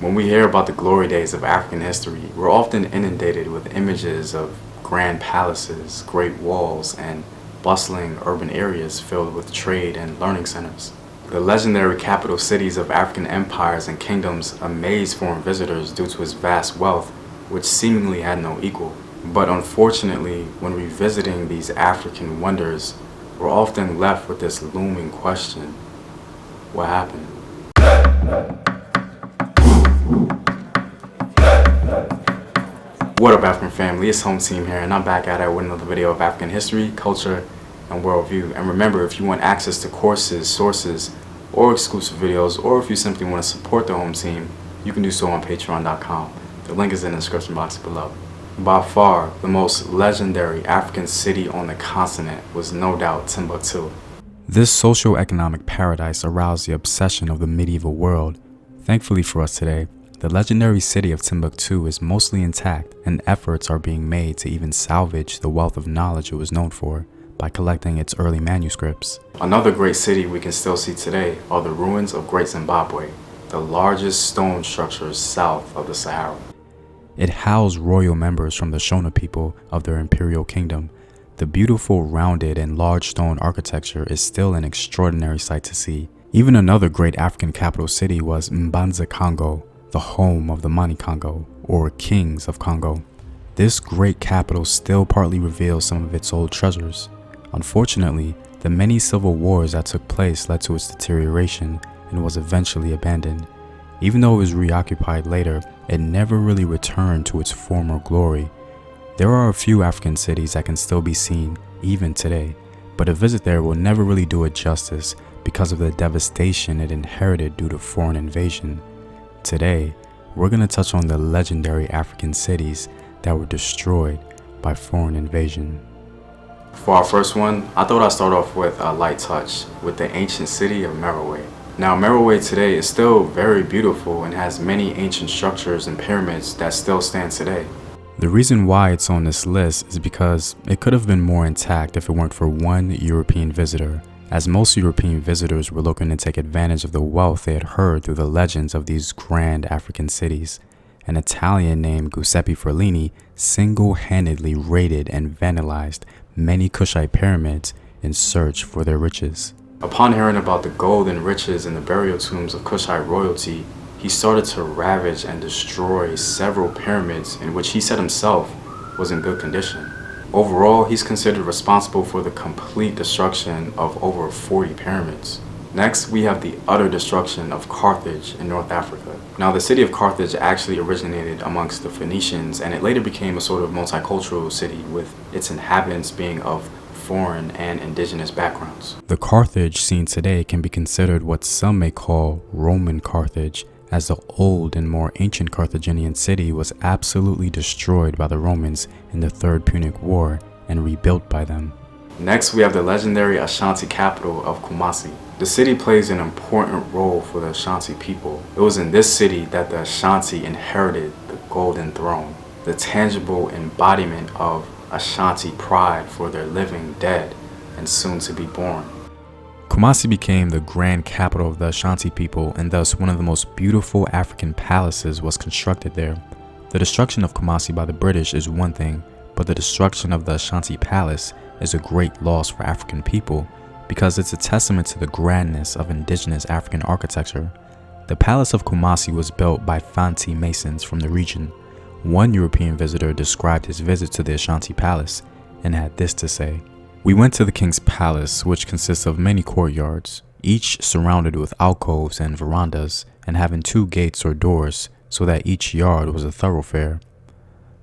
When we hear about the glory days of African history, we're often inundated with images of grand palaces, great walls, and bustling urban areas filled with trade and learning centers. The legendary capital cities of African empires and kingdoms amaze foreign visitors due to its vast wealth, which seemingly had no equal. But unfortunately, when revisiting these African wonders, we're often left with this looming question: what happened? What up, African family? It's Home Team here, and I'm back at it with another video of African history, culture, and worldview. And remember, if you want access to courses, sources, or exclusive videos, or if you simply want to support the Home Team, you can do so on patreon.com. The link is in the description box below. By far, the most legendary African city on the continent was no doubt Timbuktu. This socio-economic paradise aroused the obsession of the medieval world. Thankfully for us today, the legendary city of Timbuktu is mostly intact, and efforts are being made to even salvage the wealth of knowledge it was known for by collecting its early manuscripts. Another great city we can still see today are the ruins of Great Zimbabwe, the largest stone structures south of the Sahara. It housed royal members from the Shona people of their imperial kingdom. The beautiful, rounded, and large stone architecture is still an extraordinary sight to see. Even another great African capital city was Mbanza, Congo, the home of the Mani Congo, or kings of Congo. This great capital still partly reveals some of its old treasures. Unfortunately, the many civil wars that took place led to its deterioration and was eventually abandoned. Even though it was reoccupied later, it never really returned to its former glory. There are a few African cities that can still be seen, even today, but a visit there will never really do it justice because of the devastation it inherited due to foreign invasion. Today, we're going to touch on the legendary African cities that were destroyed by foreign invasion. For our first one, I thought I'd start off with a light touch with the ancient city of Merowe. Now, Merowe today is still very beautiful and has many ancient structures and pyramids that still stand today. The reason why it's on this list is because it could have been more intact if it weren't for one European visitor, as most European visitors were looking to take advantage of the wealth they had heard through the legends of these grand African cities. An Italian named Giuseppe Ferlini single-handedly raided and vandalized many Kushite pyramids in search for their riches. Upon hearing about the gold and riches in the burial tombs of Kushite royalty, he started to ravage and destroy several pyramids in which he said himself was in good condition. Overall, he's considered responsible for the complete destruction of over 40 pyramids. Next, we have the utter destruction of Carthage in North Africa. Now, the city of Carthage actually originated amongst the Phoenicians, and it later became a sort of multicultural city with its inhabitants being of foreign and indigenous backgrounds. The Carthage seen today can be considered what some may call Roman Carthage, as the old and more ancient Carthaginian city was absolutely destroyed by the Romans in the Third Punic War and rebuilt by them. Next, we have the legendary Ashanti capital of Kumasi. The city plays an important role for the Ashanti people. It was in this city that the Ashanti inherited the golden throne, the tangible embodiment of Ashanti pride for their living dead and soon to be born. Kumasi became the grand capital of the Ashanti people, and thus one of the most beautiful African palaces was constructed there. The destruction of Kumasi by the British is one thing, but the destruction of the Ashanti Palace is a great loss for African people because it's a testament to the grandness of indigenous African architecture. The Palace of Kumasi was built by Fanti masons from the region. One European visitor described his visit to the Ashanti Palace and had this to say: "We went to the king's palace, which consists of many courtyards, each surrounded with alcoves and verandas, and having 2 gates or doors, so that each yard was a thoroughfare.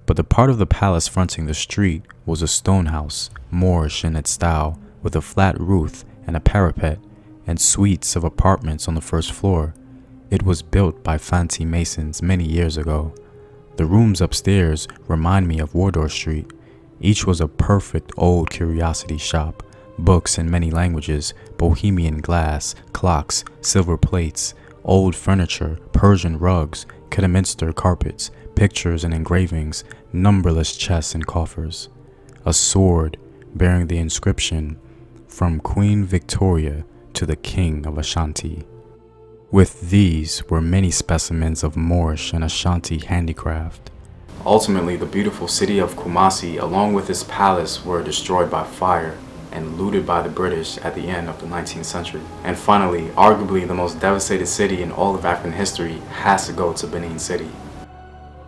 But the part of the palace fronting the street was a stone house, Moorish in its style, with a flat roof and a parapet, and suites of apartments on the first floor. It was built by Fanti masons many years ago. The rooms upstairs remind me of Wardour Street. Each was a perfect old curiosity shop, books in many languages, bohemian glass, clocks, silver plates, old furniture, Persian rugs, Kidderminster carpets, pictures and engravings, numberless chests and coffers. A sword bearing the inscription, 'From Queen Victoria to the King of Ashanti.'" With these were many specimens of Moorish and Ashanti handicraft. Ultimately, the beautiful city of Kumasi, along with its palace, were destroyed by fire and looted by the British at the end of the 19th century. And finally, arguably the most devastated city in all of African history has to go to Benin City.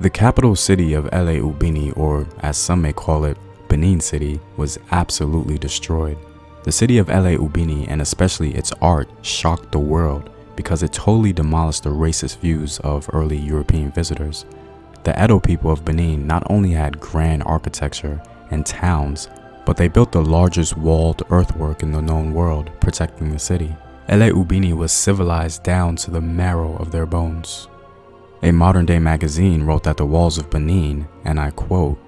The capital city of La Ubini, or as some may call it, Benin City, was absolutely destroyed. The city of La Ubini, and especially its art, shocked the world because it totally demolished the racist views of early European visitors. The Edo people of Benin not only had grand architecture and towns, but they built the largest walled earthwork in the known world, protecting the city. La Ubini was civilized down to the marrow of their bones. A modern-day magazine wrote that the walls of Benin, and I quote,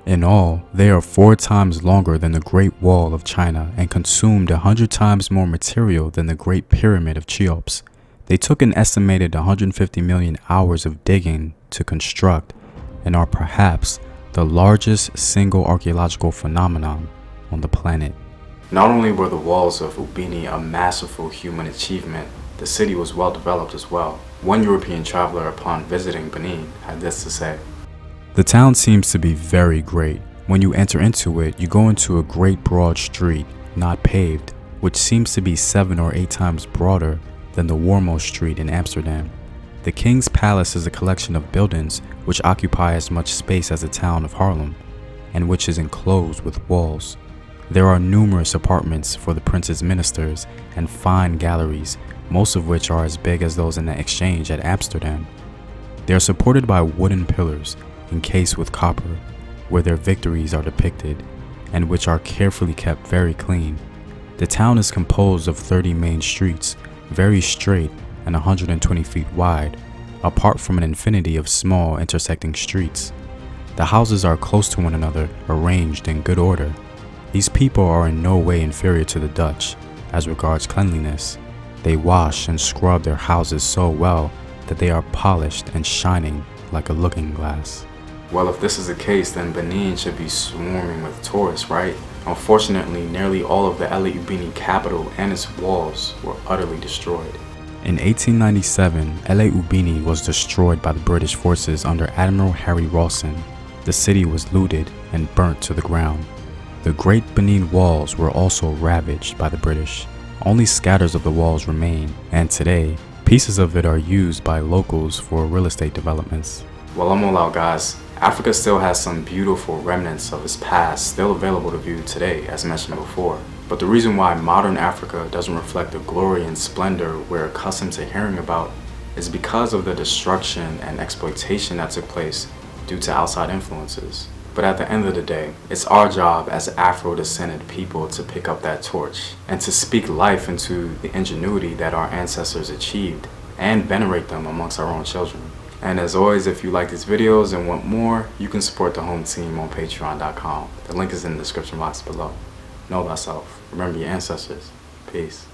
"In all, they are 4 times longer than the Great Wall of China and consumed 100 times more material than the Great Pyramid of Cheops. They took an estimated 150 million hours of digging to construct and are perhaps the largest single archaeological phenomenon on the planet." Not only were the walls of Ubini a masterful human achievement, the city was well developed as well. One European traveler upon visiting Benin had this to say: "The town seems to be very great. When you enter into it, you go into a great broad street, not paved, which seems to be 7 or 8 times broader than the Warmost Street in Amsterdam. The King's Palace is a collection of buildings which occupy as much space as the town of Haarlem, and which is enclosed with walls. There are numerous apartments for the prince's ministers and fine galleries, most of which are as big as those in the Exchange at Amsterdam. They are supported by wooden pillars encased with copper, where their victories are depicted, and which are carefully kept very clean. The town is composed of 30 main streets, very straight and 120 feet wide, apart from an infinity of small intersecting streets. The houses are close to one another, arranged in good order. These people are in no way inferior to the Dutch as regards cleanliness. They wash and scrub their houses so well that they are polished and shining like a looking glass." Well, if this is the case, then Benin should be swarming with tourists, right? Unfortunately, nearly all of the La Ubini capital and its walls were utterly destroyed. In 1897, La Ubini was destroyed by the British forces under Admiral Harry Rawson. The city was looted and burnt to the ground. The Great Benin Walls were also ravaged by the British. Only scatters of the walls remain, and today, pieces of it are used by locals for real estate developments. Well, I'm all out, guys. Africa still has some beautiful remnants of its past still available to view today, as mentioned before. But the reason why modern Africa doesn't reflect the glory and splendor we're accustomed to hearing about is because of the destruction and exploitation that took place due to outside influences. But at the end of the day, it's our job as Afro-descended people to pick up that torch and to speak life into the ingenuity that our ancestors achieved and venerate them amongst our own children. And as always, if you like these videos and want more, you can support the home team on patreon.com. The link is in the description box below. Know thyself. Remember your ancestors. Peace.